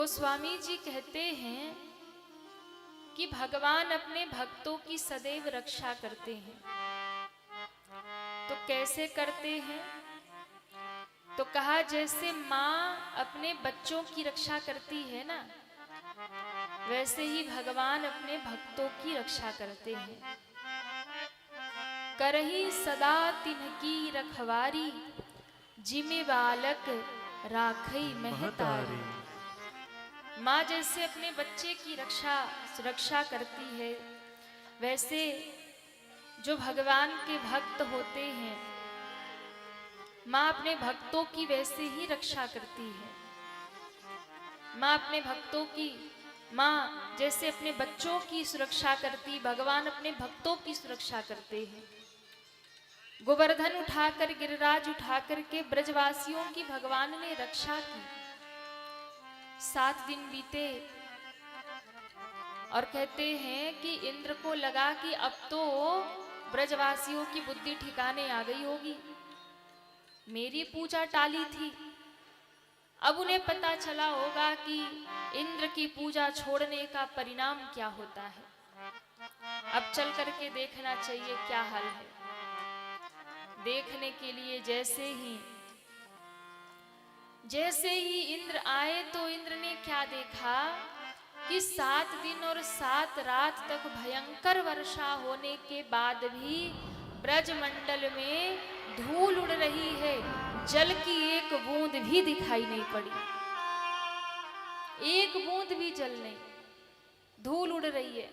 तो स्वामी जी कहते हैं कि भगवान अपने भक्तों की सदैव रक्षा करते हैं। तो कैसे करते हैं? तो कहा जैसे माँ अपने बच्चों की रक्षा करती है ना, वैसे ही भगवान अपने भक्तों की रक्षा करते हैं। करही सदा तिन्हकी रखवारी, जिमे बालक राखई महतारी। माँ जैसे अपने बच्चे की सुरक्षा करती है, वैसे जो भगवान के भक्त होते हैं, माँ अपने भक्तों की वैसे ही रक्षा करती है। माँ जैसे अपने बच्चों की सुरक्षा करती, भगवान अपने भक्तों की सुरक्षा करते हैं। गोवर्धन उठाकर, गिरिराज उठाकर के ब्रजवासियों की भगवान ने रक्षा की। 7 दिन बीते और कहते हैं कि इंद्र को लगा कि अब तो ब्रजवासियों की बुद्धि ठिकाने आ गई होगी। मेरी पूजा टाली थी, अब उन्हें पता चला होगा कि इंद्र की पूजा छोड़ने का परिणाम क्या होता है। अब चल करके देखना चाहिए क्या हाल है। देखने के लिए जैसे ही इंद्र आए तो इंद्र ने क्या देखा कि 7 दिन और 7 रात तक भयंकर वर्षा होने के बाद भी ब्रजमंडल में धूल उड़ रही है, जल की एक बूंद भी दिखाई नहीं पड़ी। एक बूंद भी जल नहीं, धूल उड़ रही है।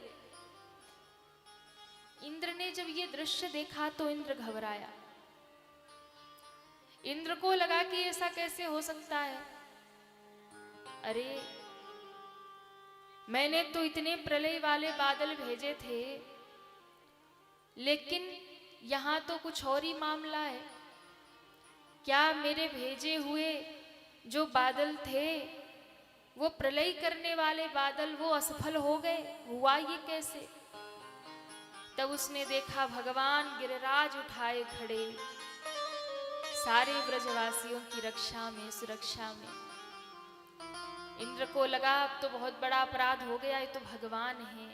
इंद्र ने जब ये दृश्य देखा तो इंद्र घबराया। इंद्र को लगा कि ऐसा कैसे हो सकता है। अरे मैंने तो इतने प्रलय वाले बादल भेजे थे, लेकिन यहां तो कुछ और ही मामला है। क्या मेरे भेजे हुए जो बादल थे वो प्रलय करने वाले बादल वो असफल हो गए? हुआ ये कैसे? तब उसने देखा भगवान गिरिराज उठाए खड़े, सारे ब्रजवासियों की रक्षा में, सुरक्षा में। इंद्र को लगा अब तो बहुत बड़ा अपराध हो गया, ये तो भगवान है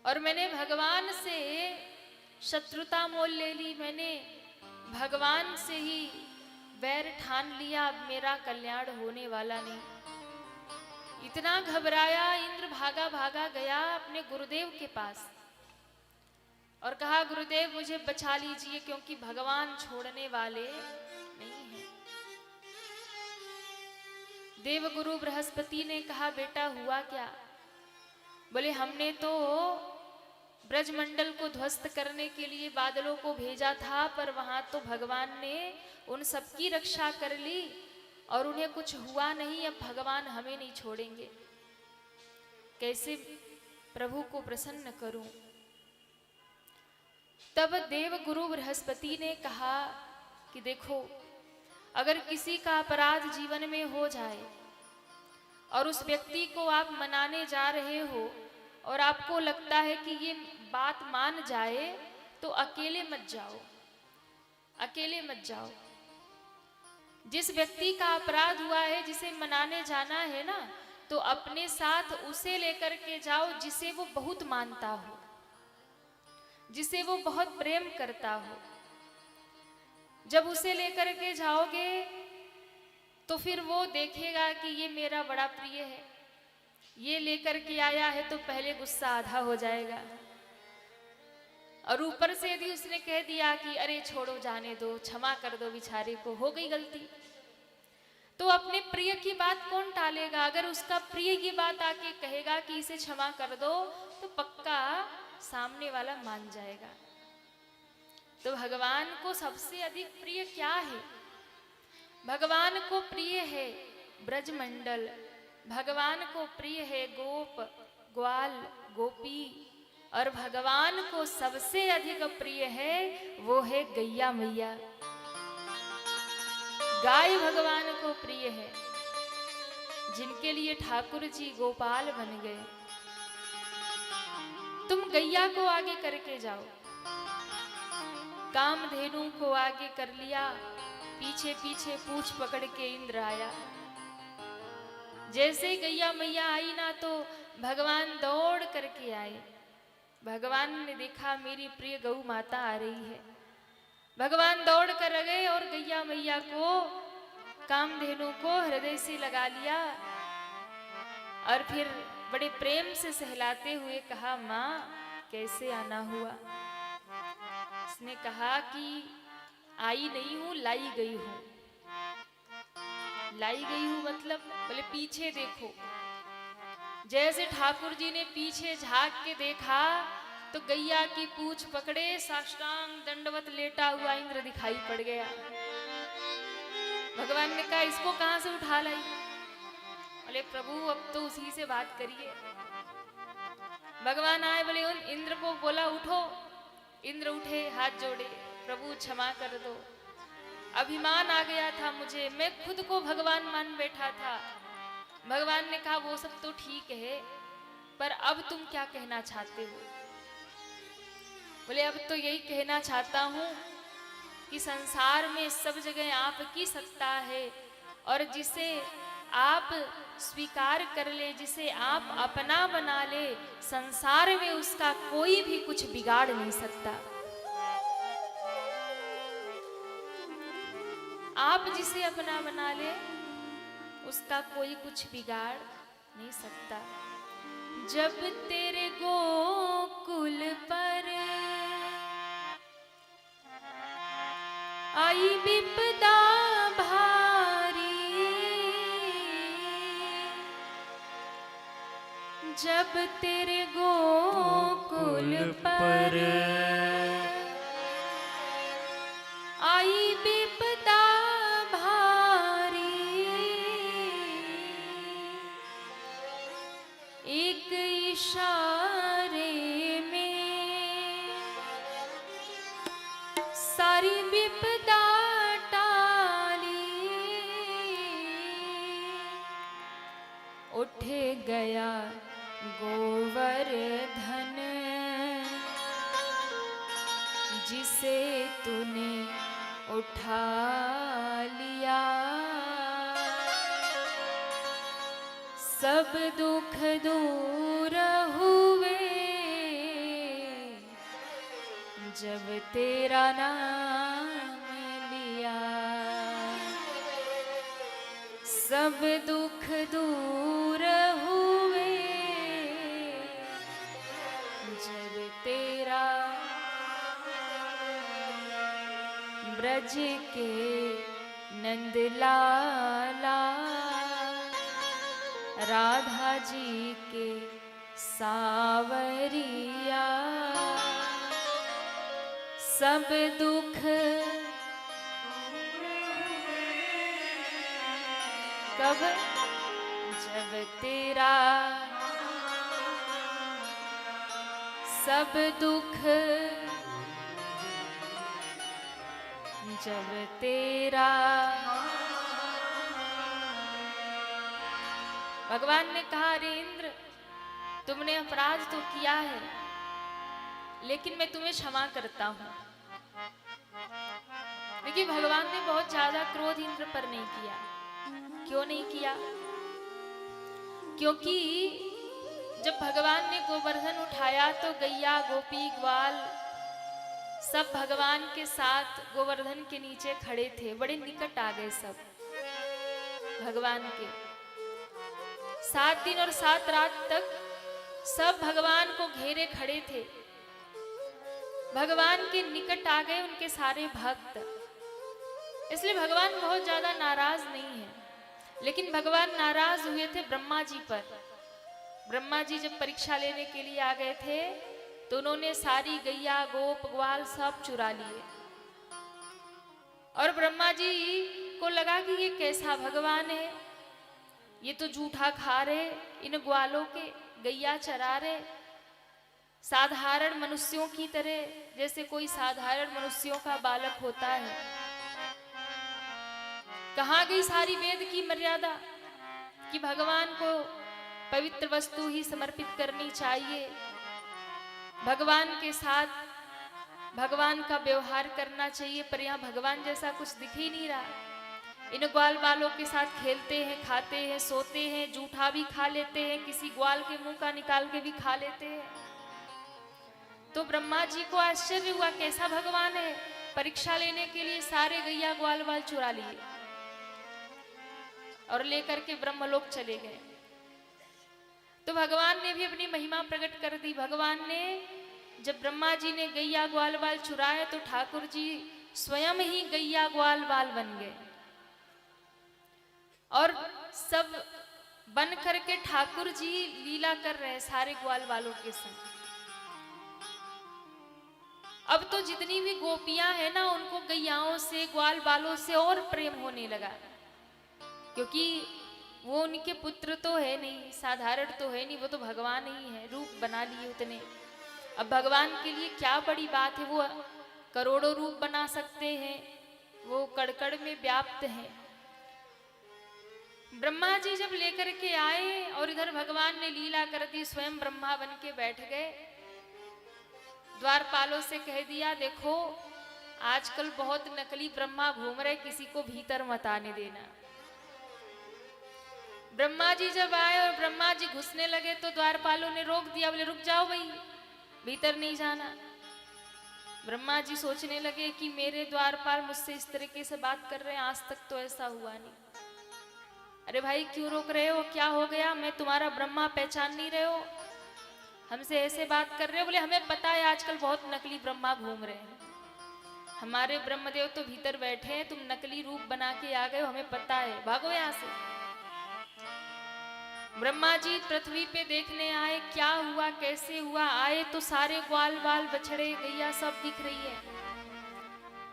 और मैंने भगवान से शत्रुता मोल ले ली, मैंने भगवान से ही वैर ठान लिया, अब मेरा कल्याण होने वाला नहीं। इतना घबराया इंद्र, भागा भागा गया अपने गुरुदेव के पास और कहा गुरुदेव मुझे बचा लीजिए, क्योंकि भगवान छोड़ने वाले नहीं हैं। देवगुरु बृहस्पति ने कहा बेटा हुआ क्या? बोले हमने तो ब्रजमंडल को ध्वस्त करने के लिए बादलों को भेजा था, पर वहां तो भगवान ने उन सबकी रक्षा कर ली और उन्हें कुछ हुआ नहीं। अब भगवान हमें नहीं छोड़ेंगे, कैसे प्रभु को प्रसन्न करूं? तब देवगुरु बृहस्पति ने कहा कि देखो, अगर किसी का अपराध जीवन में हो जाए और उस व्यक्ति को आप मनाने जा रहे हो और आपको लगता है कि ये बात मान जाए, तो अकेले मत जाओ, अकेले मत जाओ। जिस व्यक्ति का अपराध हुआ है, जिसे मनाने जाना है ना, तो अपने साथ उसे लेकर के जाओ जिसे वो बहुत मानता हो, जिसे वो बहुत प्रेम करता हो। जब उसे लेकर के जाओगे तो फिर वो देखेगा कि ये मेरा बड़ा प्रिय है, ये लेकर के आया है, तो पहले गुस्सा आधा हो जाएगा। और ऊपर से यदि उसने कह दिया कि अरे छोड़ो, जाने दो, क्षमा कर दो, बेचारे को हो गई गलती, तो अपने प्रिय की बात कौन टालेगा? अगर उसका प्रिय की बात आके कहेगा कि इसे क्षमा कर दो, तो पक्का सामने वाला मान जाएगा। तो भगवान को सबसे अधिक प्रिय क्या है? भगवान को प्रिय है ब्रजमंडल, भगवान को प्रिय है गोप, ग्वाल, गोपी, और भगवान को सबसे अधिक प्रिय है वो है गैया मैया। गाय भगवान को प्रिय है, जिनके लिए ठाकुर जी गोपाल बन गए। तुम गैया को आगे करके जाओ, कामधेनु को आगे कर लिया, पीछे पीछे पूंछ पकड़ के इंद्र आया। जैसे गैया मैया आई ना तो भगवान दौड़ करके आए। भगवान ने देखा मेरी प्रिय गौ माता आ रही है। भगवान दौड़ कर गए और गैया मैया को, कामधेनु को हृदय से लगा लिया और फिर बड़े प्रेम से सहलाते हुए कहा, माँ कैसे आना हुआ? उसने कहा कि आई नहीं हूं, लाई गई हूं। लाई गई हूं मतलब? बोले पीछे देखो। जैसे ठाकुर जी ने पीछे झांक के देखा तो गैया की पूंछ पकड़े साष्टांग दंडवत लेटा हुआ इंद्र दिखाई पड़ गया। भगवान ने कहा, इसको कहां से उठा लाई? बोले प्रभु अब तो उसी से बात करिए। भगवान आए, बोले उन इंद्र को बोला उठो। इंद्र उठे, हाथ जोड़े, प्रभु क्षमा कर दो, अभिमान आ गया था मुझे, मैं खुद को भगवान मान बैठा था। भगवान ने कहा वो सब तो ठीक है, पर अब तुम क्या कहना चाहते हो? बोले अब तो यही कहना चाहता हूं कि संसार में सब जगह आपकी सत्ता है और जिसे आप स्वीकार कर ले, जिसे आप अपना बना ले, संसार में उसका कोई भी कुछ बिगाड़ नहीं सकता। आप जिसे अपना बना ले उसका कोई कुछ बिगाड़ नहीं सकता। जब तेरे गोकुल पर आई विपदा भारी, जब तेरे गोकुल पर आई विपदा भारी, एक इशारे में सारी विपदा टाली, उठ गया गोवर्धन जिसे तूने उठा लिया, सब दुख दूर हुए जब तेरा नाम लिया, सब दुख दूर हुए जब तेरा, ब्रज के नंदलाला राधा जी के सावरिया, सब दुख कब जब तेरा, सब दुख जब तेरा। भगवान ने कहा, अरे इंद्र तुमने अपराध तो किया है लेकिन मैं तुम्हें क्षमा करता हूं। देखिए भगवान ने बहुत ज्यादा क्रोध इंद्र पर नहीं किया। क्यों नहीं किया? क्योंकि जब भगवान ने गोवर्धन उठाया तो गैया गोपी ग्वाल सब भगवान के साथ गोवर्धन के नीचे खड़े थे, बड़े निकट आ गए सब भगवान के। 7 दिन और 7 रात तक सब भगवान को घेरे खड़े थे, भगवान के निकट आ गए उनके सारे भक्त। इसलिए भगवान बहुत ज्यादा नाराज नहीं है, लेकिन भगवान नाराज हुए थे ब्रह्मा जी पर। ब्रह्मा जी जब परीक्षा लेने के लिए आ गए थे तो उन्होंने सारी गैया गोप ग्वाल सब चुरा लिए और ब्रह्मा जी को लगा कि ये कैसा भगवान है, ये तो जूठा खा रहे, इन ग्वालों के गैया चरा रहे, साधारण मनुष्यों की तरह, जैसे कोई साधारण मनुष्यों का बालक होता है। कहाँ गई सारी वेद की मर्यादा कि भगवान को पवित्र वस्तु ही समर्पित करनी चाहिए, भगवान के साथ भगवान का व्यवहार करना चाहिए, पर यहाँ भगवान जैसा कुछ दिख ही नहीं रहा। इन ग्वाल बालों के साथ खेलते हैं, खाते हैं, सोते हैं, जूठा भी खा लेते हैं, किसी ग्वाल के मुंह का निकाल के भी खा लेते हैं। तो ब्रह्मा जी को आश्चर्य हुआ, कैसा भगवान है। परीक्षा लेने के लिए सारे गैया ग्वाल बाल चुरा लिए और लेकर के ब्रह्मलोक चले गए। तो भगवान ने भी अपनी महिमा प्रकट कर दी। भगवान ने जब ब्रह्मा जी ने गैया ग्वाल बाल चुराए तो ठाकुर जी स्वयं ही गैया ग्वाल बाल बन गए और सब बन करके ठाकुर जी लीला कर रहे हैं सारे ग्वाल बालों के संग। अब तो जितनी भी गोपियां हैं ना, उनको गैयाओं से, ग्वाल बालों से और प्रेम होने लगा, क्योंकि वो उनके पुत्र तो है नहीं, साधारण तो है नहीं, वो तो भगवान ही है, रूप बना लिए उतने। अब भगवान के लिए क्या बड़ी बात है, वो करोड़ों रूप बना सकते हैं, वो कड़कड़ में व्याप्त हैं। ब्रह्मा जी जब लेकर के आए और इधर भगवान ने लीला कर दी, स्वयं ब्रह्मा बन के बैठ गए। द्वारपालों से कह दिया, देखो आजकल बहुत नकली ब्रह्मा घूम रहे, किसी को भीतर मत आने देना। ब्रह्मा जी जब आए और ब्रह्मा जी घुसने लगे तो द्वारपालों ने रोक दिया, बोले रुक जाओ भाई, भीतर नहीं जाना। ब्रह्मा जी सोचने लगे कि मेरे द्वारपाल मुझसे इस तरीके से बात कर रहे हैं, आज तक तो ऐसा हुआ नहीं। अरे भाई क्यों रोक रहे हो, क्या हो गया, मैं तुम्हारा ब्रह्मा पहचान नहीं रहे हो, हमसे ऐसे बात कर रहे हो। बोले हमें पता है आजकल बहुत नकली ब्रह्मा घूम रहे हैं, हमारे ब्रह्मदेव तो भीतर बैठे हैं, तुम नकली रूप बना के आ गए हो, हमें पता है, भागो यहां से। ब्रह्मा जी पृथ्वी पे देखने आए, क्या हुआ कैसे हुआ, आए तो सारे ग्वाल बाल बछड़े गैया सब दिख रही है।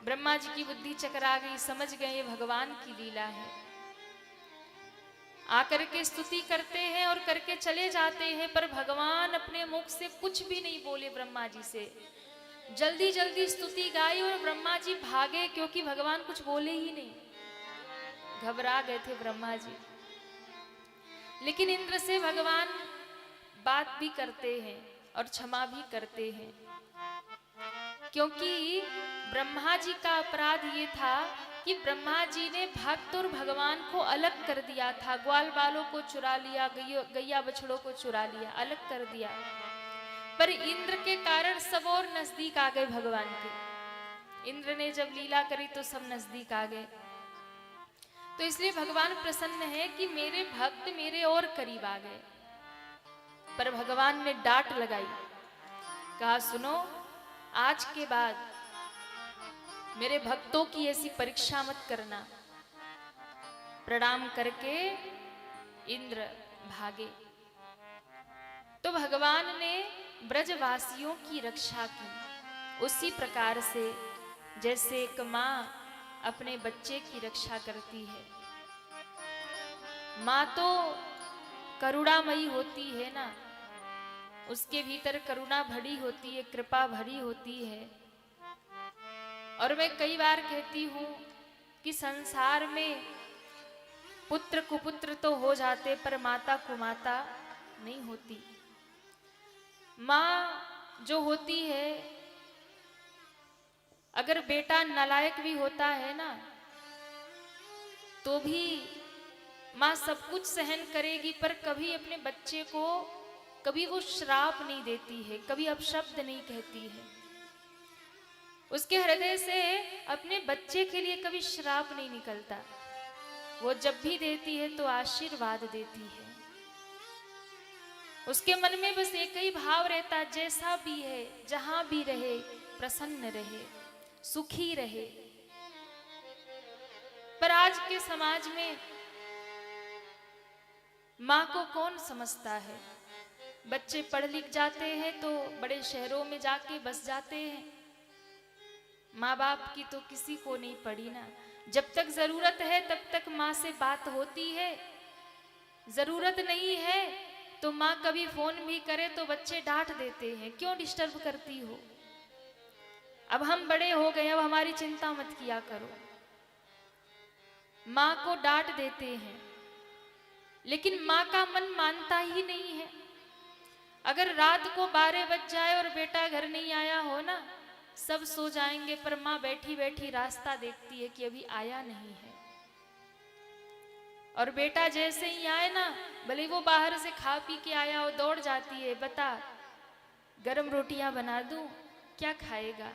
ब्रह्मा जी की बुद्धि चकरा गई, समझ गए ये भगवान की लीला है। आकर के स्तुति करते हैं और करके चले जाते हैं, पर भगवान अपने मुख से कुछ भी नहीं बोले ब्रह्मा जी से। जल्दी जल्दी स्तुति गाई और ब्रह्मा जी भागे, क्योंकि भगवान कुछ बोले ही नहीं, घबरा गए थे ब्रह्मा जी। लेकिन इंद्र से भगवान बात भी करते हैं और क्षमा भी करते हैं, क्योंकि ब्रह्मा जी का अपराध ये था कि ब्रह्मा जी ने भक्त और भगवान को अलग कर दिया था। ग्वाल बालों को चुरा लिया, गैया बछड़ों को चुरा लिया, अलग कर दिया। पर इंद्र के कारण सब और नजदीक आ गए भगवान के। इंद्र ने जब लीला करी तो सब नजदीक आ गए। तो इसलिए भगवान प्रसन्न है कि मेरे भक्त मेरे और करीब आ गए। पर भगवान ने डांट लगाई, कहा सुनो, आज के बाद मेरे भक्तों की ऐसी परीक्षा मत करना। प्रणाम करके इंद्र भागे। तो भगवान ने ब्रजवासियों की रक्षा की, उसी प्रकार से जैसे एक माँ अपने बच्चे की रक्षा करती है। माँ तो करुणामयी होती है ना, उसके भीतर करुणा भरी होती है, कृपा भरी होती है। और मैं कई बार कहती हूँ कि संसार में पुत्र कुपुत्र तो हो जाते, पर माता कुमाता नहीं होती। माँ जो होती है, अगर बेटा नालायक भी होता है ना, तो भी माँ सब कुछ सहन करेगी, पर कभी अपने बच्चे को कभी वो श्राप नहीं देती है, कभी अपशब्द नहीं कहती है। उसके हृदय से अपने बच्चे के लिए कभी श्राप नहीं निकलता। वो जब भी देती है तो आशीर्वाद देती है। उसके मन में बस एक ही भाव रहता, जैसा भी है, जहां भी रहे, प्रसन्न रहे, सुखी रहे। पर आज के समाज में माँ को कौन समझता है। बच्चे पढ़ लिख जाते हैं तो बड़े शहरों में जाके बस जाते हैं। माँ बाप की तो किसी को नहीं पड़ी ना। जब तक जरूरत है तब तक माँ से बात होती है, जरूरत नहीं है तो माँ कभी फोन भी करे तो बच्चे डांट देते हैं, क्यों डिस्टर्ब करती हो, अब हम बड़े हो गए, अब हमारी चिंता मत किया करो। माँ को डांट देते हैं, लेकिन माँ का मन मानता ही नहीं है। अगर रात को 12 बज जाए और बेटा घर नहीं आया हो ना, सब सो जाएंगे, पर माँ बैठी बैठी रास्ता देखती है कि अभी आया नहीं है। और बेटा जैसे ही आए ना, भले वो बाहर से खा पी के आया हो, दौड़ जाती है, बता गरम रोटियां बना दूं, क्या खाएगा,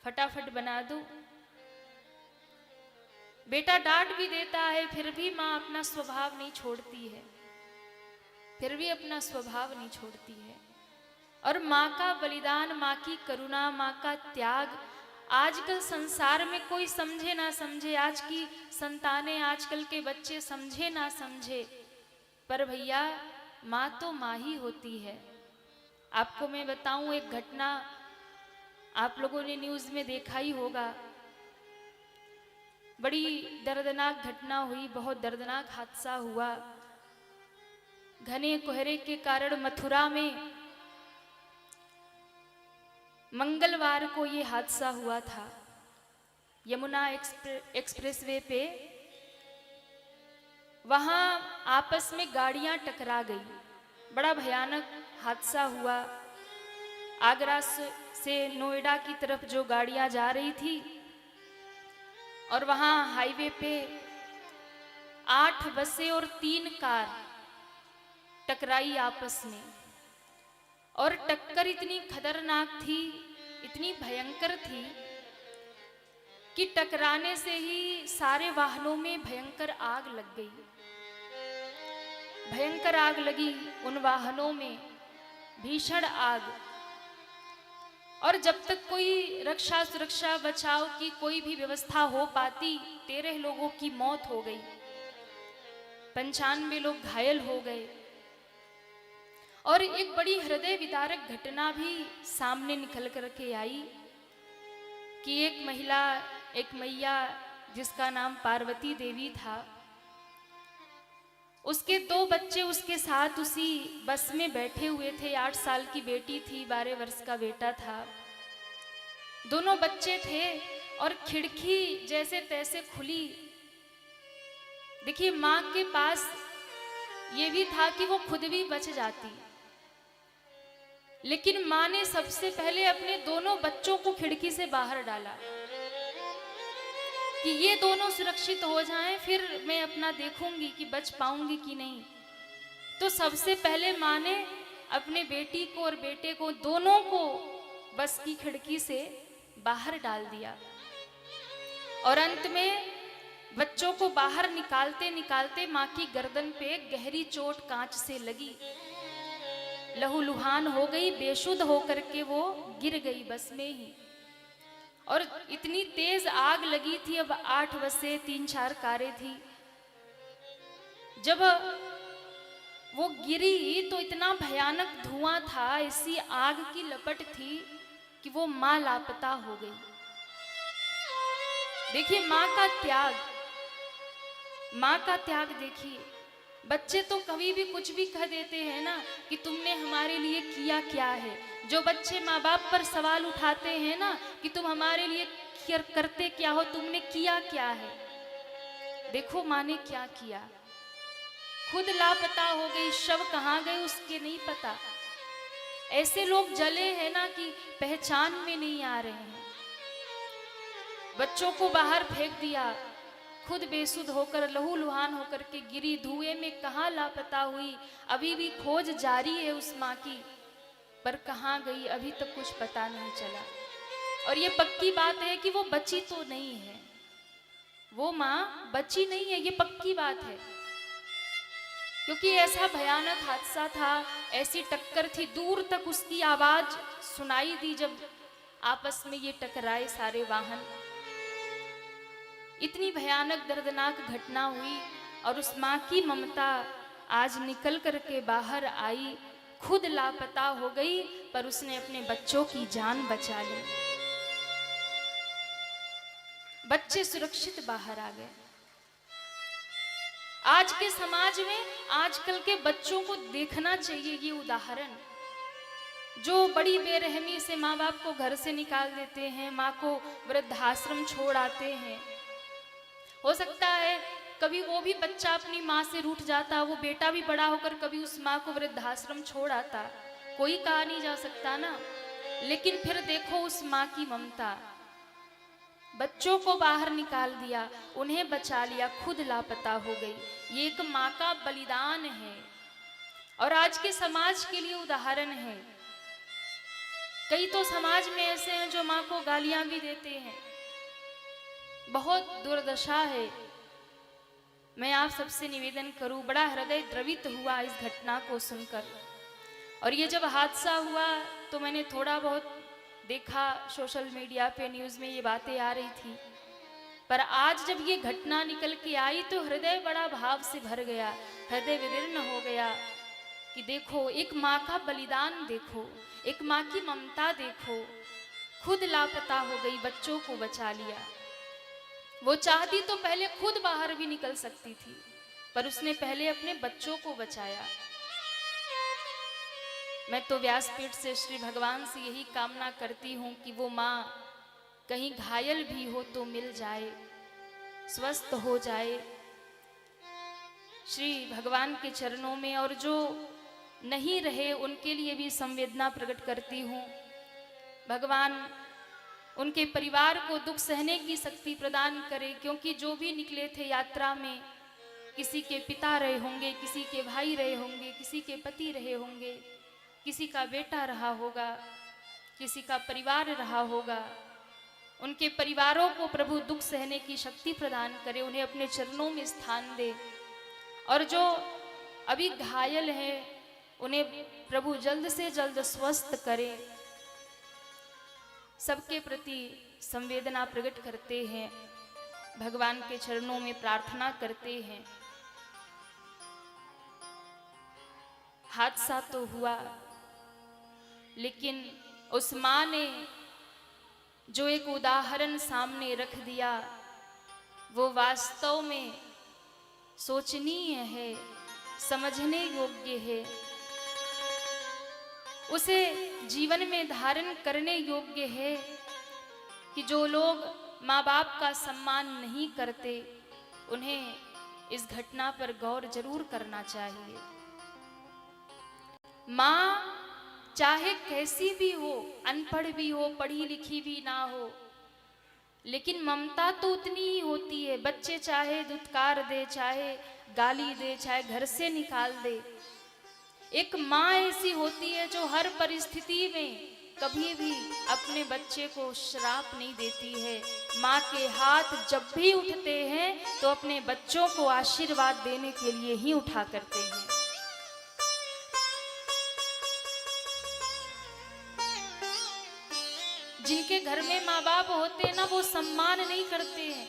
फटाफट बना दूं। बेटा डांट भी देता है, फिर भी माँ अपना स्वभाव नहीं छोड़ती है, फिर भी अपना स्वभाव नहीं छोड़ती है। और माँ का बलिदान, माँ की करुणा, माँ का त्याग आजकल संसार में कोई समझे ना समझे, आज की संतानें, आजकल के बच्चे समझे ना समझे, पर भैया माँ तो माँ ही होती है। आपको मैं बताऊं एक घटना, आप लोगों ने न्यूज़ में देखा ही होगा, बड़ी दर्दनाक घटना हुई, बहुत दर्दनाक हादसा हुआ। घने कोहरे के कारण मथुरा में मंगलवार को ये हादसा हुआ था। यमुना एक्सप्रेसवे पे वहां आपस में गाड़ियां टकरा गई, बड़ा भयानक हादसा हुआ। आगरा से नोएडा की तरफ जो गाड़ियां जा रही थी, और वहां हाईवे पे 8 बसें और 3 कार टकराई आपस में। और टक्कर इतनी खतरनाक थी, इतनी भयंकर थी कि टकराने से ही सारे वाहनों में भयंकर आग लग गई। भयंकर आग लगी उन वाहनों में, भीषण आग। और जब तक कोई रक्षा सुरक्षा बचाव की कोई भी व्यवस्था हो पाती, 13 लोगों की मौत हो गई, 95 लोग घायल हो गए। और एक बड़ी हृदय विदारक घटना भी सामने निकल कर के आई कि एक महिला, एक मैया जिसका नाम पार्वती देवी था, उसके 2 बच्चे उसके साथ उसी बस में बैठे हुए थे। 8 साल की बेटी थी, 12 वर्ष का बेटा था। दोनों बच्चे थे और खिड़की जैसे तैसे खुली। देखिए, माँ के पास ये भी था कि वो खुद भी बच जाती, लेकिन माँ ने सबसे पहले अपने दोनों बच्चों को खिड़की से बाहर डाला कि ये दोनों सुरक्षित हो जाएं, फिर मैं अपना देखूंगी कि बच पाऊंगी कि नहीं। तो सबसे पहले माँ ने अपने बेटी को और बेटे को, दोनों को बस की खिड़की से बाहर डाल दिया। और अंत में बच्चों को बाहर निकालते निकालते माँ की गर्दन पे गहरी चोट कांच से लगी, लहूलुहान हो गई, बेशुद्ध होकर के वो गिर गई बस में ही। और इतनी तेज आग लगी थी, अब 8 बसें 3-4 कारें थी। जब वो गिरी तो इतना भयानक धुआं था, ऐसी आग की लपट थी कि वो माँ लापता हो गई। देखिए माँ का त्याग, माँ का त्याग देखिए। बच्चे तो कभी भी कुछ भी कह देते हैं ना कि तुमने हमारे लिए किया क्या है। जो बच्चे माँ बाप पर सवाल उठाते हैं ना कि तुम हमारे लिए करते क्या हो, तुमने किया क्या है। देखो माँ ने क्या किया, खुद लापता हो गई, शव कहाँ गए उसके नहीं पता। ऐसे लोग जले हैं ना कि पहचान में नहीं आ रहे हैं। बच्चों को बाहर फेंक दिया, खुद बेसुध होकर, लहूलुहान होकर के गिरी, धुएं में कहाँ लापता हुई। अभी भी खोज जारी है उस माँ की, पर कहाँ गई अभी तक कुछ पता नहीं चला। और ये पक्की बात है कि वो बची तो नहीं है, वो माँ बची नहीं है, ये पक्की बात है। क्योंकि ऐसा भयानक हादसा था, ऐसी टक्कर थी, दूर तक उसकी आवाज सुनाई दी जब आपस में ये टकराए सारे वाहन। इतनी भयानक दर्दनाक घटना हुई और उस माँ की ममता आज निकल करके बाहर आई। खुद लापता हो गई पर उसने अपने बच्चों की जान बचा ली। बच्चे सुरक्षित बाहर आ गए। आज के समाज में आजकल के बच्चों को देखना चाहिए ये उदाहरण, जो बड़ी बेरहमी से माँ बाप को घर से निकाल देते हैं, माँ को वृद्धाश्रम छोड़ आते हैं। हो सकता है कभी वो भी बच्चा अपनी माँ से रूठ जाता, वो बेटा भी बड़ा होकर कभी उस माँ को वृद्धाश्रम छोड़ आता, कोई कहा नहीं जा सकता ना। लेकिन फिर देखो उस माँ की ममता, बच्चों को बाहर निकाल दिया, उन्हें बचा लिया, खुद लापता हो गई। ये एक माँ का बलिदान है और आज के समाज के लिए उदाहरण है। कई तो समाज में ऐसे हैं जो माँ को गालियां भी देते हैं। बहुत दुर्दशा है। मैं आप सबसे निवेदन करूं, बड़ा हृदय द्रवित हुआ इस घटना को सुनकर। और ये जब हादसा हुआ तो मैंने थोड़ा बहुत देखा, सोशल मीडिया पे न्यूज़ में ये बातें आ रही थी, पर आज जब ये घटना निकल के आई तो हृदय बड़ा भाव से भर गया, हृदय विदीर्ण हो गया कि देखो एक माँ का बलिदान, देखो एक माँ की ममता, देखो खुद लापता हो गई, बच्चों को बचा लिया। वो चाहती तो पहले खुद बाहर भी निकल सकती थी, पर उसने पहले अपने बच्चों को बचाया। मैं तो व्यासपीठ से श्री भगवान से यही कामना करती हूँ कि वो माँ कहीं घायल भी हो तो मिल जाए, स्वस्थ हो जाए श्री भगवान के चरणों में। और जो नहीं रहे उनके लिए भी संवेदना प्रकट करती हूँ। भगवान उनके परिवार को दुख सहने की शक्ति प्रदान करे, क्योंकि जो भी निकले थे यात्रा में, किसी के पिता रहे होंगे, किसी के भाई रहे होंगे, किसी के पति रहे होंगे, किसी का बेटा रहा होगा, किसी का परिवार रहा होगा। उनके परिवारों को प्रभु दुख सहने की शक्ति प्रदान करे, उन्हें अपने चरणों में स्थान दे। और जो अभी घायल हैं उन्हें प्रभु जल्द से जल्द स्वस्थ करे। सबके प्रति संवेदना प्रकट करते हैं, भगवान के चरणों में प्रार्थना करते हैं। हादसा तो हुआ, लेकिन उस माँ ने जो एक उदाहरण सामने रख दिया वो वास्तव में सोचनीय है, समझने योग्य है, उसे जीवन में धारण करने योग्य है कि जो लोग माँ बाप का सम्मान नहीं करते उन्हें इस घटना पर गौर जरूर करना चाहिए। माँ चाहे कैसी भी हो, अनपढ़ भी हो, पढ़ी लिखी भी ना हो, लेकिन ममता तो उतनी ही होती है। बच्चे चाहे धुतकार दे, चाहे गाली दे, चाहे घर से निकाल दे, एक माँ ऐसी होती है जो हर परिस्थिति में कभी भी अपने बच्चे को श्राप नहीं देती है। माँ के हाथ जब भी उठते हैं तो अपने बच्चों को आशीर्वाद देने के लिए ही उठा करते हैं। जिनके घर में माँ बाप होते हैं ना, वो सम्मान नहीं करते हैं।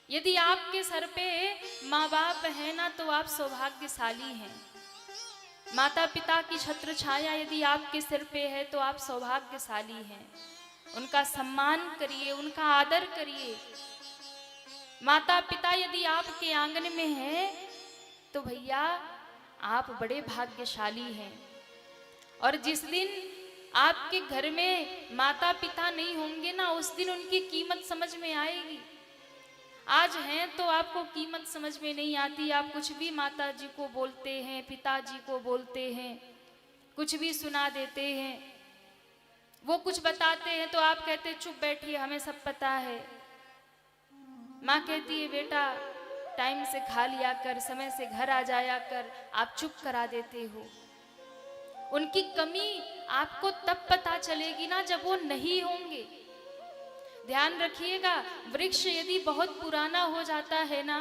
यदि आपके सर पे माँ बाप है ना तो आप सौभाग्यशाली हैं। माता पिता की छत्र छाया यदि आपके सिर पे है तो आप सौभाग्यशाली हैं। उनका सम्मान करिए, उनका आदर करिए। माता पिता यदि आपके आंगन में है तो भैया आप बड़े भाग्यशाली हैं। और जिस दिन आपके घर में माता पिता नहीं होंगे ना, उस दिन उनकी कीमत समझ में आएगी। आज हैं तो आपको कीमत समझ में नहीं आती, आप कुछ भी माता जी को बोलते हैं, पिताजी को बोलते हैं, कुछ भी सुना देते हैं। वो कुछ बताते हैं तो आप कहते चुप बैठिए, हमें सब पता है। माँ कहती है बेटा टाइम से खा लिया कर, समय से घर आ जाया कर, आप चुप करा देते हो। उनकी कमी आपको तब पता चलेगी ना जब वो नहीं होंगे। ध्यान रखिएगा, वृक्ष यदि बहुत पुराना हो जाता है ना,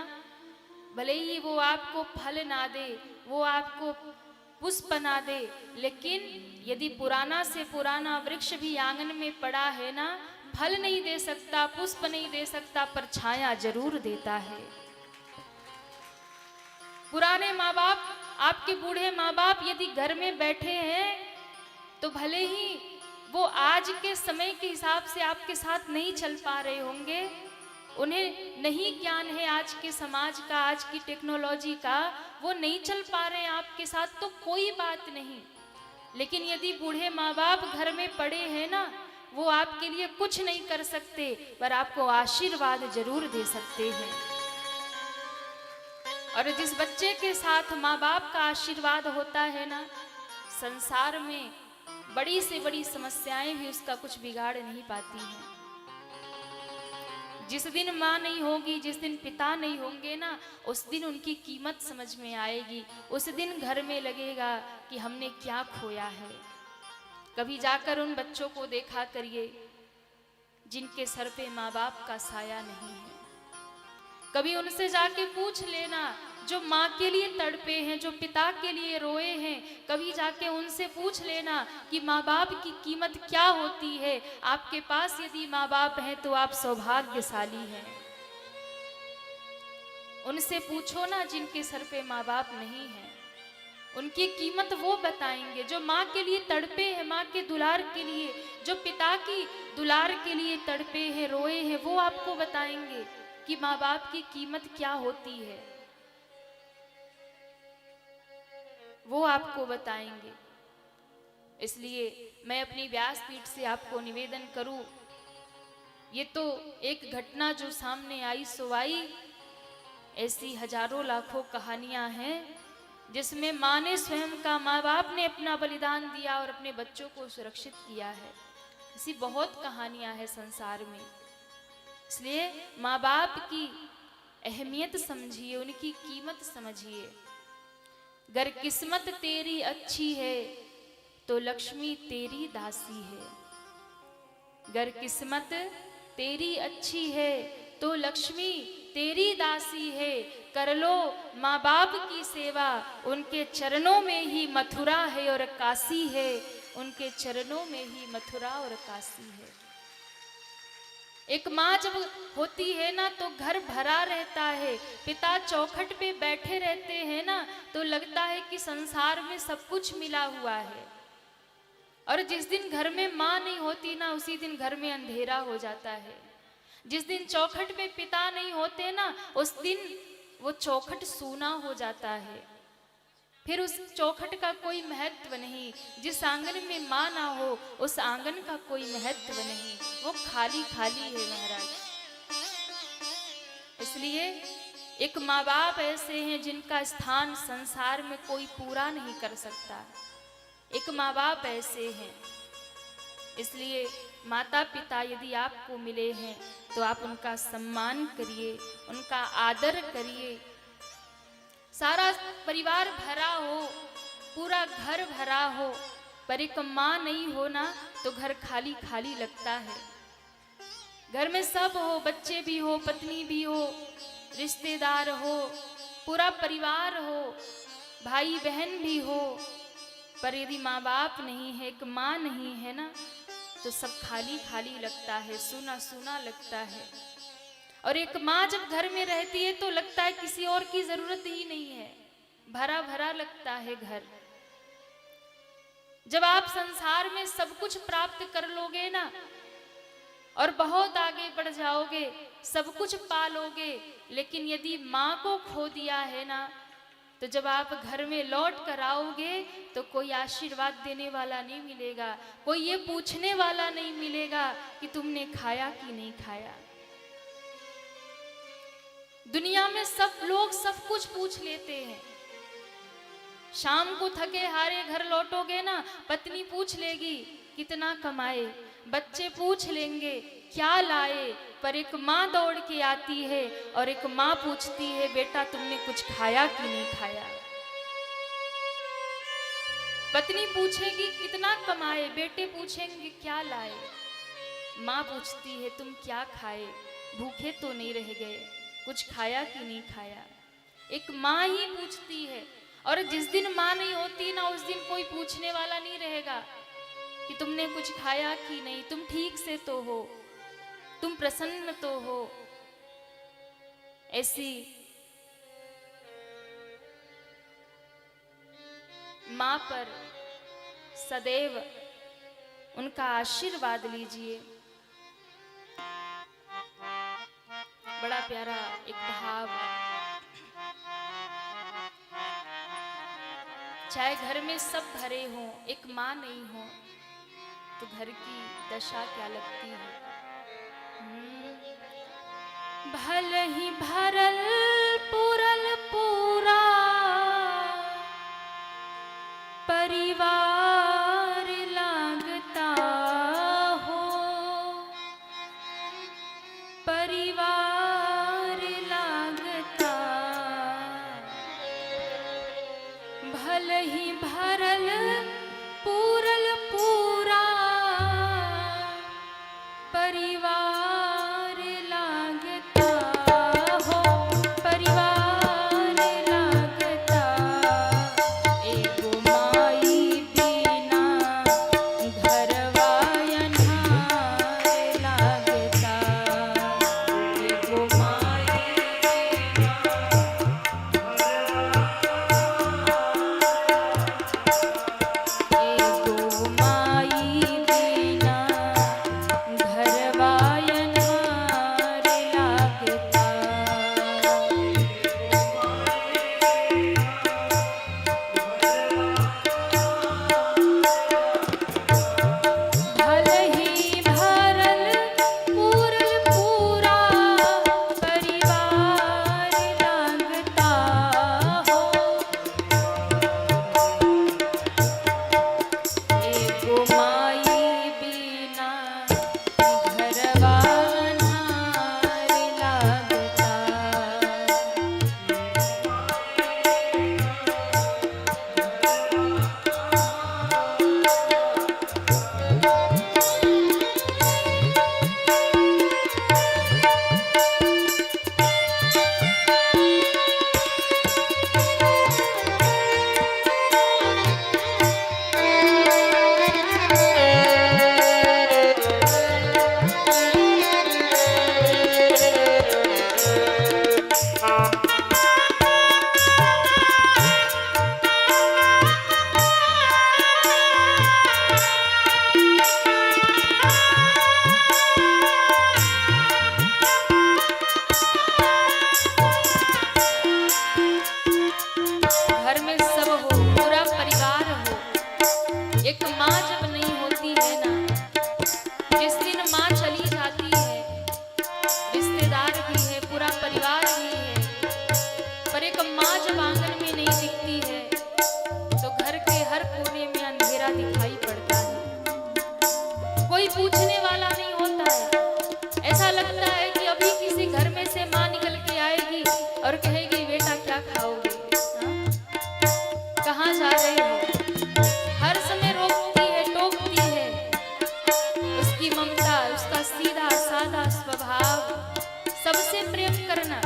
भले ही वो आपको फल ना दे, वो आपको पुष्प ना दे, लेकिन यदि पुराना से पुराना वृक्ष भी आंगन में पड़ा है ना, फल नहीं दे सकता, पुष्प नहीं दे सकता, पर छाया जरूर देता है। पुराने माँ बाप, आपके बूढ़े माँ बाप यदि घर में बैठे हैं तो भले ही वो आज के समय के हिसाब से आपके साथ नहीं चल पा रहे होंगे, उन्हें नहीं ज्ञान है आज के समाज का, आज की टेक्नोलॉजी का, वो नहीं चल पा रहे हैं आपके साथ तो कोई बात नहीं। लेकिन यदि बूढ़े माँ बाप घर में पड़े हैं ना, वो आपके लिए कुछ नहीं कर सकते पर आपको आशीर्वाद जरूर दे सकते हैं। और जिस बच्चे के साथ माँ बाप का आशीर्वाद होता है ना, संसार में बड़ी से बड़ी समस्याएं भी उसका कुछ बिगाड़ नहीं पाती हैं। जिस दिन माँ नहीं होगी, जिस दिन पिता नहीं होंगे ना, उस दिन उनकी कीमत समझ में आएगी। उस दिन घर में लगेगा कि हमने क्या खोया है। कभी जाकर उन बच्चों को देखा करिए जिनके सर पे माँ बाप का साया नहीं है। कभी उनसे जाके पूछ लेना जो माँ के लिए तड़पे हैं, जो पिता के लिए रोए हैं। कभी जाके उनसे पूछ लेना कि माँ बाप की कीमत क्या होती है। आपके पास यदि माँ बाप हैं तो आप सौभाग्यशाली हैं। उनसे पूछो ना जिनके सर पे माँ बाप नहीं है, उनकी कीमत वो बताएंगे। जो माँ के लिए तड़पे हैं, माँ के दुलार के लिए, जो पिता की दुलार के लिए तड़पे हैं, रोए हैं, वो आपको बताएंगे कि माँ बाप की कीमत क्या होती है। वो आपको बताएंगे। इसलिए मैं अपनी व्यासपीठ से आपको निवेदन करूं, ये तो एक घटना जो सामने आई सो आई, ऐसी हजारों लाखों कहानियां हैं जिसमें माँ ने स्वयं का, माँ बाप ने अपना बलिदान दिया और अपने बच्चों को सुरक्षित किया है। ऐसी बहुत कहानियां हैं संसार में। इसलिए माँ बाप की अहमियत समझिए, उनकी कीमत समझिए। गर किस्मत तेरी अच्छी है तो लक्ष्मी तेरी दासी है। गर किस्मत तेरी अच्छी है तो लक्ष्मी तेरी दासी है। कर लो माँ बाप की सेवा, उनके चरणों में ही मथुरा है और काशी है। उनके चरणों में ही मथुरा और काशी है। एक माँ जब होती है ना तो घर भरा रहता है। पिता चौखट पे बैठे रहते हैं ना तो लगता है कि संसार में सब कुछ मिला हुआ है। और जिस दिन घर में माँ नहीं होती ना, उसी दिन घर में अंधेरा हो जाता है। जिस दिन चौखट पे पिता नहीं होते ना, उस दिन वो चौखट सूना हो जाता है। फिर उस चौखट का कोई महत्व नहीं। जिस आंगन में माँ ना हो उस आंगन का कोई महत्व नहीं, वो खाली खाली है महाराज। इसलिए एक माँ बाप ऐसे हैं जिनका स्थान संसार में कोई पूरा नहीं कर सकता। एक माँ बाप ऐसे हैं। इसलिए माता पिता यदि आपको मिले हैं तो आप उनका सम्मान करिए, उनका आदर करिए। सारा परिवार भरा हो, पूरा घर भरा हो, पर एक माँ नहीं हो ना तो घर खाली खाली लगता है। घर में सब हो, बच्चे भी हो, पत्नी भी हो, रिश्तेदार हो, पूरा परिवार हो, भाई बहन भी हो, पर यदि माँ बाप नहीं है, एक माँ नहीं है ना तो सब खाली खाली लगता है, सूना सूना लगता है। और एक माँ जब घर में रहती है तो लगता है किसी और की जरूरत ही नहीं है, भरा भरा लगता है घर। जब आप संसार में सब कुछ प्राप्त कर लोगे ना और बहुत आगे बढ़ जाओगे, सब कुछ पा लोगे, लेकिन यदि माँ को खो दिया है ना तो जब आप घर में लौट कर आओगे तो कोई आशीर्वाद देने वाला नहीं मिलेगा, कोई ये पूछने वाला नहीं मिलेगा कि तुमने खाया कि नहीं खाया। दुनिया में सब लोग सब कुछ पूछ लेते हैं। शाम को थके हारे घर लौटोगे ना, पत्नी पूछ लेगी कितना कमाए, बच्चे पूछ लेंगे क्या लाए, पर एक माँ दौड़ के आती है और एक माँ पूछती है बेटा तुमने कुछ खाया कि नहीं खाया। पत्नी पूछेगी कितना कमाए, बेटे पूछेंगे क्या लाए। माँ पूछती है तुम क्या खाए, भूखे तो नहीं रह गए, कुछ खाया कि नहीं खाया। एक माँ ही पूछती है। और जिस दिन माँ नहीं होती ना उस दिन कोई पूछने वाला नहीं रहेगा कि तुमने कुछ खाया कि नहीं, तुम ठीक से तो हो, तुम प्रसन्न तो हो। ऐसी माँ पर सदैव उनका आशीर्वाद लीजिए। बड़ा प्यारा एक भाव। चाहे घर में सब भरे हों, एक माँ नहीं हो तो घर की दशा क्या लगती है। भले ही भरल पूरल पूरा परिवार लागता हो, परिवार भल ही भरल पूरल पूरा परिवार लागता हो, परिवार लागता। एगो माई बिना घरवा अन्हार लागता। एगो माई एगो माई बिना घरवा अन्हार लागता। भल ही भरल पूरल पूरा परिवार लागता हो। एगो माई बिना घरवा अन्हार लागता। घर में सब हो, पूरा परिवार हो। एक माँ जब नहीं होती है ना, जिस दिन माँ चली जाती है, रिश्तेदार भी है, पूरा परिवार भी है, पर एक माँ जब आंगन में नहीं दिखती है तो घर के हर कोने में अंधेरा दिखाई पड़ता है। कोई पूछने वाला नहीं होता है। ऐसा लगता है कि अभी किसी घर में से माँ निकल के आएगी और कहेगी बेटा क्या खाओगे, हाँ? कहाँ जा रहे हो? हर समय रोकती है, टोकती है। उसकी ममता, उसका सीधा साधा स्वभाव, सबसे प्रेम करना।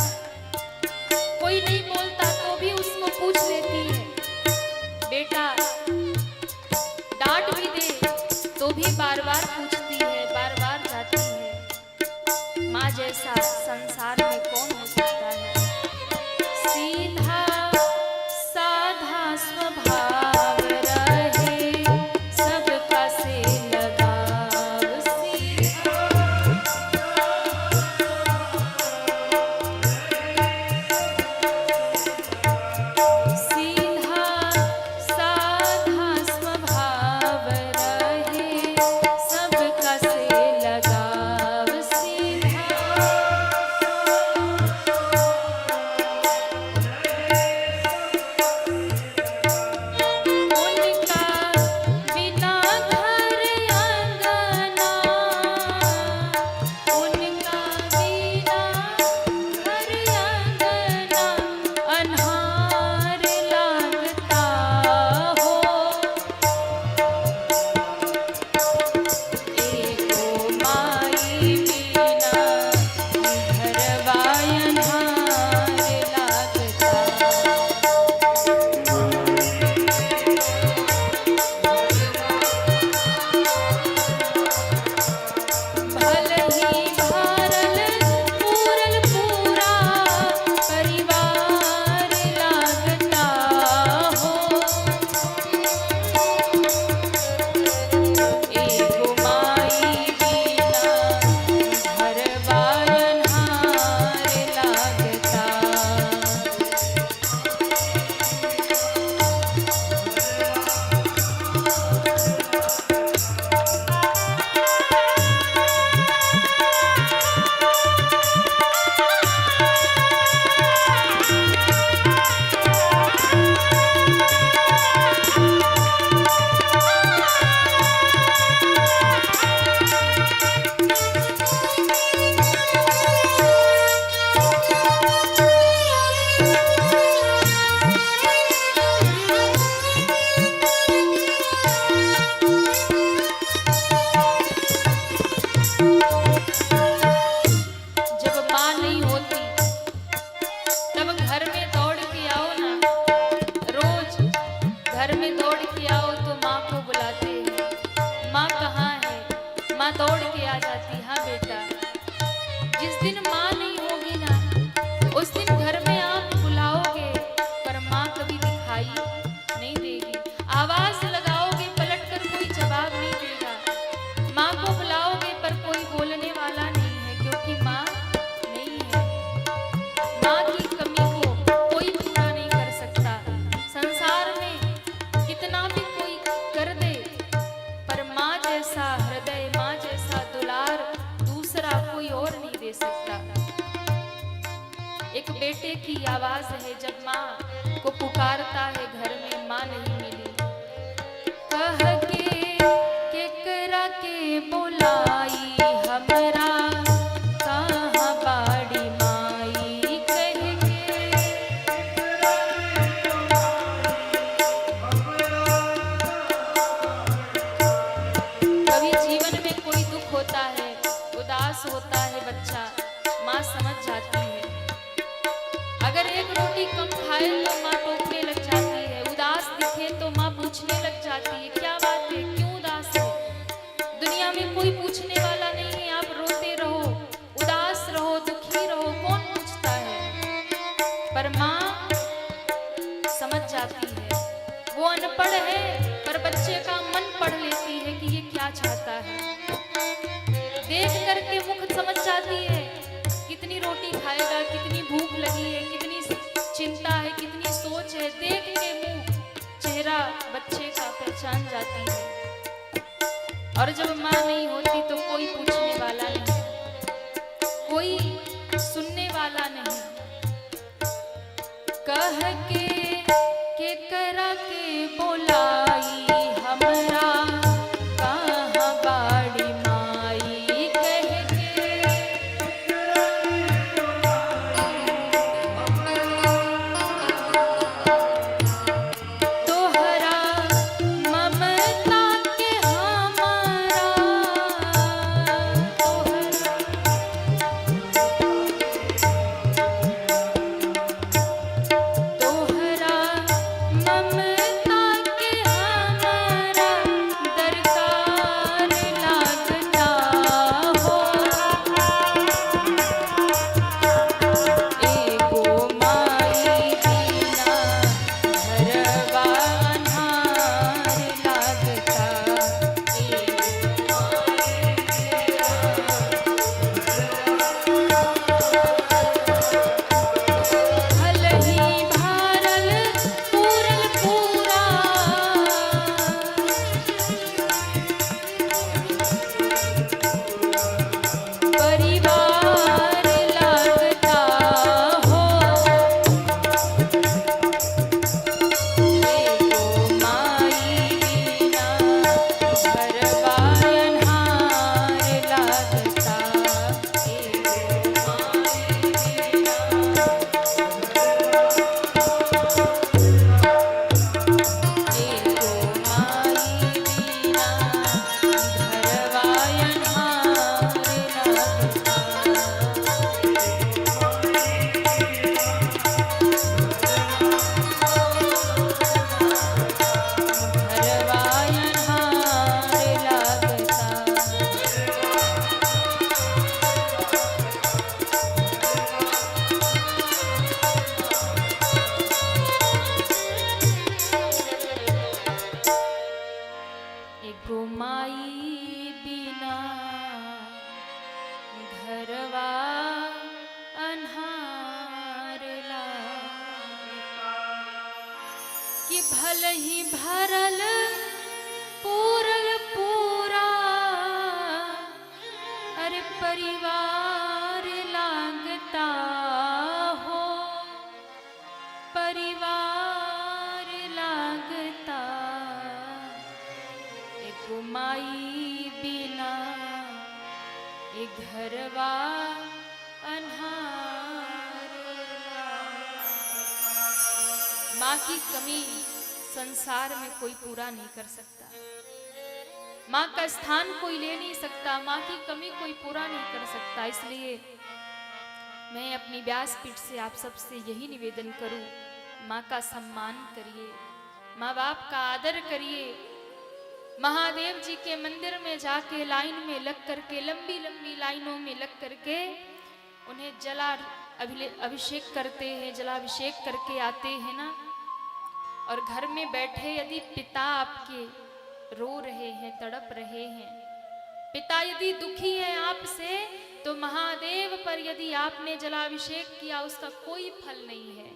कोई नहीं बोलता तो भी उसको पूछ लेती है बेटा, डांट भी दे तो भी बार बार पूछती है, बार बार जाती है। माँ जैसा संसार में कौन हो सकता है? सीधा साधा स्वभाव रहे, सबका से लगाव। सीधा साधा स्वभाव रहे, सबका से लगाव। सीधा आवाज लगाओगे पलट कर कोई जवाब नहीं देगा। माँ को बुलाओगे पर कोई बोलने वाला नहीं है, क्योंकि माँ नहीं है। माँ की कमी को कोई पूरा नहीं कर सकता। संसार में कितना भी कोई कर दे, पर माँ जैसा हृदय, माँ जैसा दुलार दूसरा कोई और नहीं दे सकता। एक बेटे की आवाज है जब माँ को पुकारता है घर में, माँ नहीं मिली। कह के केकरा के बोलाई हमरा, कहाँ बाड़ी माई कह के। कभी जीवन में कोई दुख होता है, उदास होता है बच्चा, माँ समझ जाती है। अगर एक रोटी कम खाए तो माँ टोकने लग जाती है, उदास दिखे तो माँ पूछने लग जाती है क्या बात है, क्यों उदास है। दुनिया में कोई पूछने वाला नहीं है, आप रोते रहो, उदास रहो, दुखी रहो, कौन पूछता है। पर माँ समझ जाती है। वो अनपढ़ है पर बच्चे का मन पढ़ लेती है कि ये क्या चाहता है। देख करके मुख समझ जाती है, कितनी रोटी खाएगा, कितनी भूख लगी है, कितनी चिंता है, कितनी सोच है। देख के मुंह चेहरा बच्चे का पहचान जाती है। और जब माँ नहीं होती तो कोई पूछने वाला नहीं, कोई सुनने वाला नहीं। कह के करा के बोलाई हमरा, कहाँ बाड़ी माई कह के। तोहरा ममता के हमारा, तोहरा ममता के हमारा दरकार लागता हो। एगो माई बिना घरवा अन्हार लागता। एगो भलही भारल पूरल पूरा, परिवार लागता हो। एगो माई बिना घरवा अन्हार लागता। एगो माई बिना, एगो माई बिना घरवा अन्हार लागता। घरवा अन्हार लागता। एगो माई बिना घरवा अन्हार लागता। कि भलही भरल पूरल पूरा, अरे परिवार लागता हो। परिवार लागता। एगो माई बिना ए घरवा अन्हार लागता। माँ की कमी संसार में कोई पूरा नहीं कर सकता। माँ का स्थान कोई ले नहीं सकता, माँ की कमी कोई पूरा नहीं कर सकता। इसलिए मैं अपनी व्यासपीठ से आप सबसे यही निवेदन करूं, माँ का सम्मान करिए, माँ बाप का आदर करिए। महादेव जी के मंदिर में जाके लाइन में लग करके, लंबी लंबी लाइनों में लग करके उन्हें जला अभिषेक करते हैं, जलाभिषेक करके आते हैं ना, और घर में बैठे यदि पिता आपके रो रहे हैं, तड़प रहे हैं, पिता यदि दुखी है आपसे, तो महादेव पर यदि आपने जलाभिषेक किया उसका कोई फल नहीं है।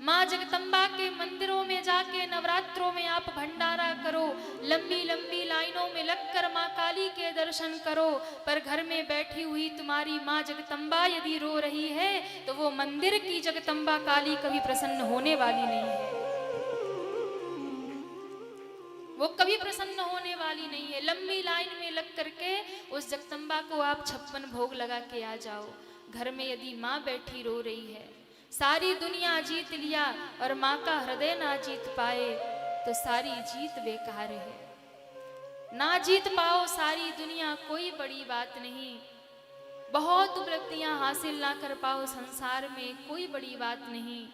माँ जगदम्बा के मंदिरों में जाके नवरात्रों में आप भंडारा करो, लंबी लंबी लाइनों में लगकर माँ काली के दर्शन करो, पर घर में बैठी हुई तुम्हारी माँ जगदम्बा यदि रो रही है तो वो मंदिर की जगदम्बा काली कभी प्रसन्न होने वाली नहीं है, वो कभी प्रसन्न होने वाली नहीं है। लंबी लाइन में लग करके उस जगदम्बा को आप 56 भोग लगा के आ जाओ। घर में यदि माँ बैठी रो रही है, सारी दुनिया जीत लिया और माँ का हृदय ना जीत पाए तो सारी जीत बेकार है। ना जीत पाओ सारी दुनिया कोई बड़ी बात नहीं, बहुत उपलब्धियां हासिल ना कर पाओ संसार में कोई बड़ी बात नहीं,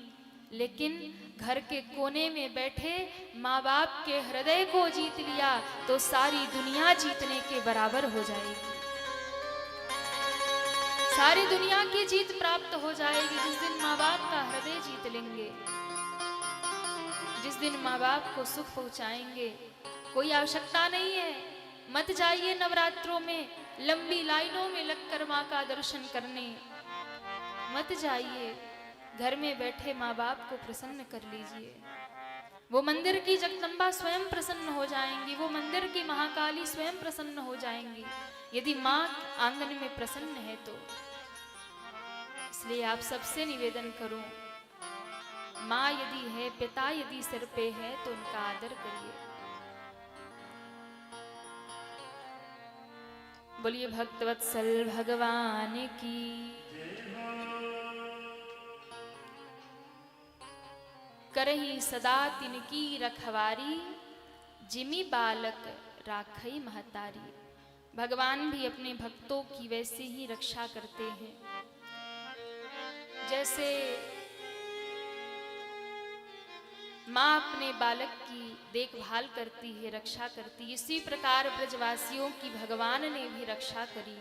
लेकिन घर के कोने में बैठे माँ बाप के हृदय को जीत लिया तो सारी दुनिया जीतने के बराबर हो जाएगी, सारी दुनिया की जीत प्राप्त हो जाएगी। जिस दिन माँ बाप का हृदय जीत लेंगे, जिस दिन माँ बाप को सुख पहुंचाएंगे, कोई आवश्यकता नहीं है, मत जाइए नवरात्रों में लंबी लाइनों में लगकर माँ का दर्शन करने, मत जाइए, घर में बैठे माँ बाप को प्रसन्न कर लीजिए। वो मंदिर की जगदम्बा स्वयं प्रसन्न हो जाएंगी, वो मंदिर की महाकाली स्वयं प्रसन्न हो जाएंगी यदि माँ आंगन में प्रसन्न है तो। इसलिए आप सबसे निवेदन करूं, माँ यदि है, पिता यदि सिर पे है तो उनका आदर करिए। बोलिए भक्तवत्सल भगवान की। करही सदा तिनकी रखवारी, जिमी बालक राखई महतारी। भगवान भी अपने भक्तों की वैसे ही रक्षा करते हैं, जैसे माँ अपने बालक की देखभाल करती है, रक्षा करती है, इसी प्रकार ब्रजवासियों की भगवान ने भी रक्षा करी।